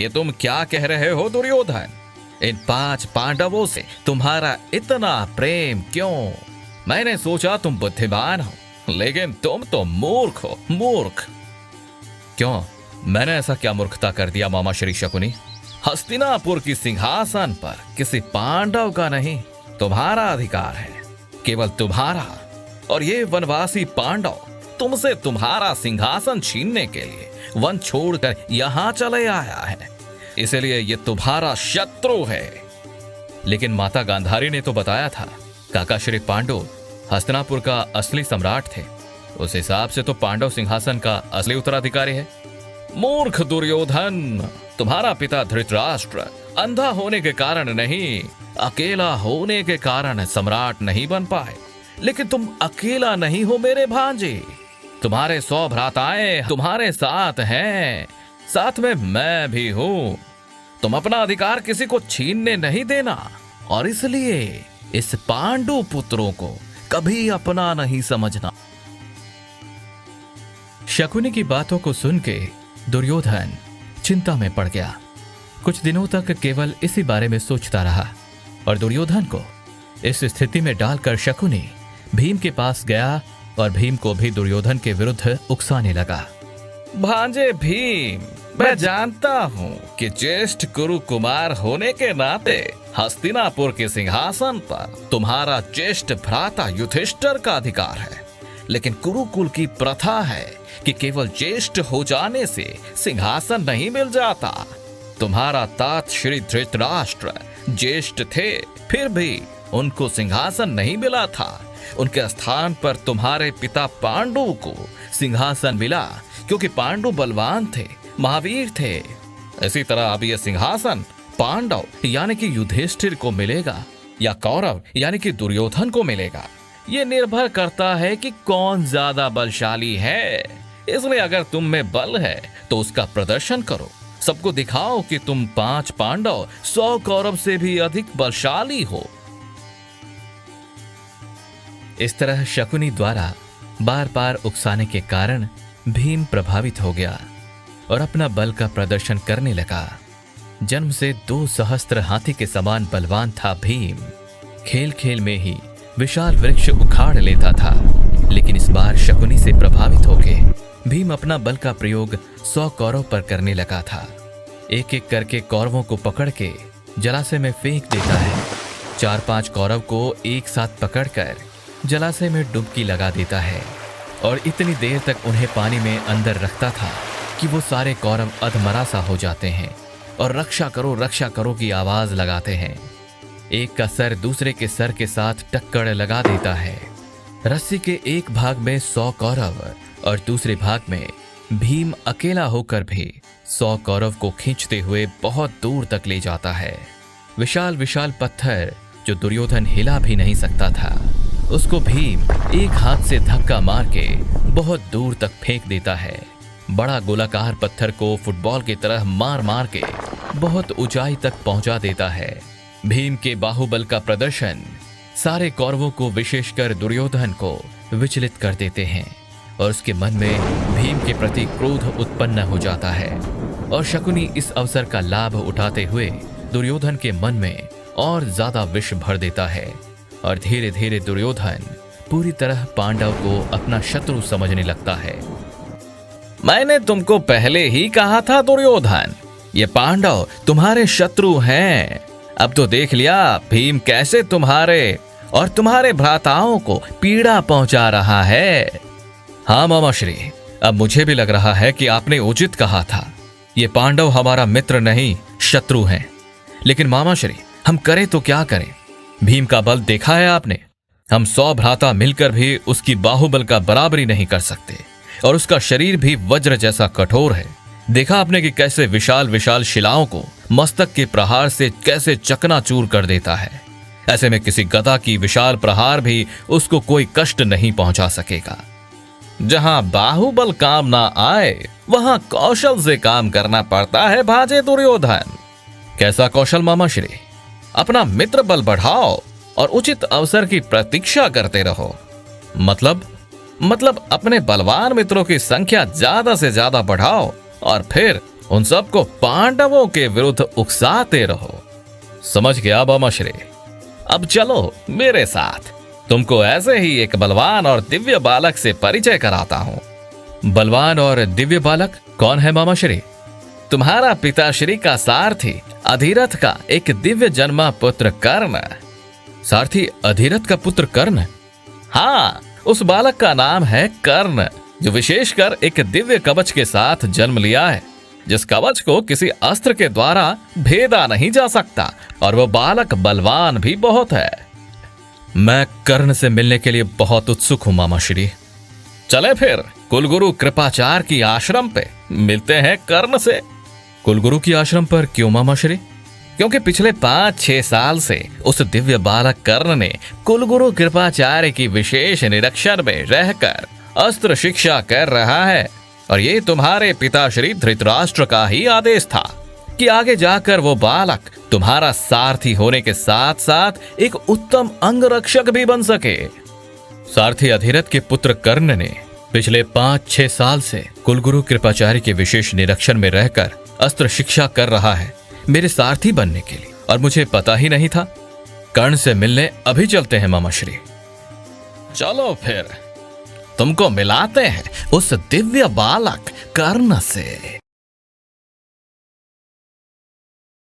ये तुम क्या कह रहे हो दुर्योधन? इन 5 पांडवों से तुम्हारा इतना प्रेम क्यों? मैंने सोचा तुम बुद्धिमान हो, लेकिन तुम तो मूर्ख हो, मूर्ख। क्यों, मैंने ऐसा क्या मूर्खता कर दिया मामा श्री शकुनी? हस्तिनापुर की सिंहासन पर किसी पांडव का नहीं, तुम्हारा अधिकार है, केवल तुम्हारा। और ये वनवासी पांडव तुमसे तुम्हारा सिंहासन छीनने के लिए वन छोड़कर यहां चले आया है, इसलिए ये तुम्हारा शत्रु है। लेकिन माता गांधारी ने तो बताया था काका श्री पांडु हस्तिनापुर का असली सम्राट थे, उस हिसाब से तो पांडव सिंहासन का असली उत्तराधिकारी है। मूर्ख दुर्योधन, तुम्हारा पिता धृतराष्ट्र अंधा होने के कारण नहीं, अकेला होने के कारण सम्राट नहीं बन पाए। लेकिन तुम अकेला नहीं हो मेरे भांजे, तुम्हारे 100 भ्राताएं तुम्हारे साथ हैं, साथ में मैं भी हूं। तुम अपना अधिकार किसी को छीनने नहीं देना, और इसलिए इस पांडु पुत्रों को कभी अपना नहीं समझना। शकुनी की बातों को सुन के दुर्योधन चिंता में पड़ गया। कुछ दिनों तक केवल इसी बारे में सोचता रहा, और दुर्योधन को इस स्थिति में डालकर शकुनी भीम के पास गया और भीम को भी दुर्योधन के विरुद्ध उकसाने लगा। भांजे भीम, मैं जानता हूँ कि ज्येष्ठ कुरु कुमार होने के नाते हस्तिनापुर के सिंहासन पर तुम्हारा ज्येष्ठ भ्राता युधिष्ठिर का अधिकार है, लेकिन कुरुकुल की प्रथा है कि केवल ज्येष्ठ हो जाने से सिंहासन नहीं मिल जाता। तुम्हारा तात श्री धृतराष्ट्र ज्येष्ठ थे, फिर भी उनको सिंहासन नहीं मिला था। उनके स्थान पर तुम्हारे पिता पांडु को सिंहासन मिला, क्योंकि पांडु बलवान थे, महावीर थे। इसी तरह अब यह सिंहासन पांडव यानी कि युधिष्ठिर को मिलेगा या कौरव यानी कि दुर्योधन को मिलेगा, ये निर्भर करता है कि कौन ज्यादा बलशाली है। इसलिए अगर तुम में बल है तो उसका प्रदर्शन करो, सबको दिखाओ कि तुम 5 पांडव 100 कौरव से भी अधिक बलशाली हो। इस तरह शकुनी द्वारा बार बार उकसाने के कारण भीम प्रभावित हो गया और अपना बल का प्रदर्शन करने लगा। जन्म से 2 सहस्त्र हाथी के समान बलवान था भीम। खेल खेल में ही विशाल वृक्ष उखाड़ लेता था, लेकिन इस बार शकुनी से प्रभावित होकर भीम अपना बल का प्रयोग 100 कौरव पर करने लगा था। एक एक करके कौरवों को पकड़ के जलाशय में फेंक देता है। 4-5 कौरव को एक साथ पकड़कर जलाशय में डुबकी लगा देता है और इतनी देर तक उन्हें पानी में अंदर रखता था कि वो सारे कौरव अधमरा सा हो जाते हैं और रक्षा करो की आवाज लगाते हैं। एक का सर दूसरे के सर के साथ टक्कर लगा देता है। रस्सी के एक भाग में 100 कौरव और दूसरे भाग में भीम अकेला होकर भी 100 कौरव को खींचते हुए बहुत दूर तक ले जाता है। विशाल विशाल पत्थर जो दुर्योधन हिला भी नहीं सकता था, उसको भीम एक हाथ से धक्का मार के बहुत दूर तक फेंक देता है। बड़ा गोलाकार पत्थर को फुटबॉल की तरह मार मार के बहुत ऊंचाई तक पहुंचा देता है। भीम के बाहुबल का प्रदर्शन सारे कौरवों को, विशेषकर दुर्योधन को विचलित कर देते हैं और उसके मन में भीम के प्रति क्रोध उत्पन्न हो जाता है। और शकुनी इस अवसर का लाभ उठाते हुए दुर्योधन के मन में और ज्यादा विष भर देता है और धीरे धीरे दुर्योधन पूरी तरह पांडव को अपना शत्रु समझने लगता है। मैंने तुमको पहले ही कहा था दुर्योधन, ये पांडव तुम्हारे शत्रु हैं। अब तो देख लिया भीम कैसे तुम्हारे और तुम्हारे भ्राताओं को पीड़ा पहुंचा रहा है। हाँ मामा श्री, अब मुझे भी लग रहा है कि आपने उचित कहा था। ये पांडव हमारा मित्र नहीं शत्रु हैं। लेकिन मामा श्री, हम करें तो क्या करें? भीम का बल देखा है आपने। हम 100 भ्राता मिलकर भी उसकी बाहुबल का बराबरी नहीं कर सकते और उसका शरीर भी वज्र जैसा कठोर है। देखा आपने कि कैसे विशाल विशाल शिलाओं को मस्तक के प्रहार से कैसे चकनाचूर कर देता है। ऐसे में किसी गदा की विशाल प्रहार भी उसको कोई कष्ट नहीं पहुंचा सकेगा। जहां बाहुबल काम ना आए वहां कौशल से काम करना पड़ता है भाजे दुर्योधन। कैसा कौशल मामा श्री? अपना मित्र बल बढ़ाओ और उचित अवसर की प्रतीक्षा करते रहो। मतलब अपने बलवान मित्रों की संख्या ज्यादा से ज्यादा बढ़ाओ और फिर उन सबको पांडवों के विरुद्ध उकसाते रहो। समझ गया मामाश्री। अब चलो मेरे साथ, तुमको ऐसे ही एक बलवान और दिव्य बालक से परिचय कराता हूँ। बलवान और दिव्य बालक कौन है मामाश्री? तुम्हारा पिताश्री का सारथी अधिरथ का एक दिव्य जन्मा पुत्र कर्ण। सारथी अधिरथ का पुत्र कर्ण? हाँ, उस बालक का नाम है कर्ण, जो विशेषकर एक दिव्य कवच के साथ जन्म लिया है, जिस कवच को किसी अस्त्र के द्वारा भेदा नहीं जा सकता, और वो बालक बलवान भी बहुत है। मैं कर्ण से मिलने के लिए बहुत उत्सुक हूं मामाश्री। चले फिर कुलगुरु कृपाचार्य की आश्रम पे मिलते हैं कर्ण से। कुलगुरु की आश्रम पर क्यों मामाश्री? क्योंकि पिछले 5-6 साल से उस दिव्य बालक कर्ण ने कुलगुरु कृपाचार्य की विशेष निरीक्षण में रहकर अस्त्र शिक्षा कर रहा है, और ये तुम्हारे पिताश्री धृतराष्ट्र का ही आदेश था कि आगे जाकर वो बालक तुम्हारा सारथी होने के साथ साथ एक उत्तम अंगरक्षक भी बन सके। सारथी अधिरथ के पुत्र कर्ण ने पिछले 5-6 साल से कुलगुरु कृपाचार्य के विशेष निरीक्षण में रहकर अस्त्र शिक्षा कर रहा है मेरे सारथी बनने के लिए, और मुझे पता ही नहीं था। कर्ण से मिलने अभी चलते हैं मामाश्री। चलो फिर तुमको मिलाते हैं उस दिव्य बालक कर्ण से।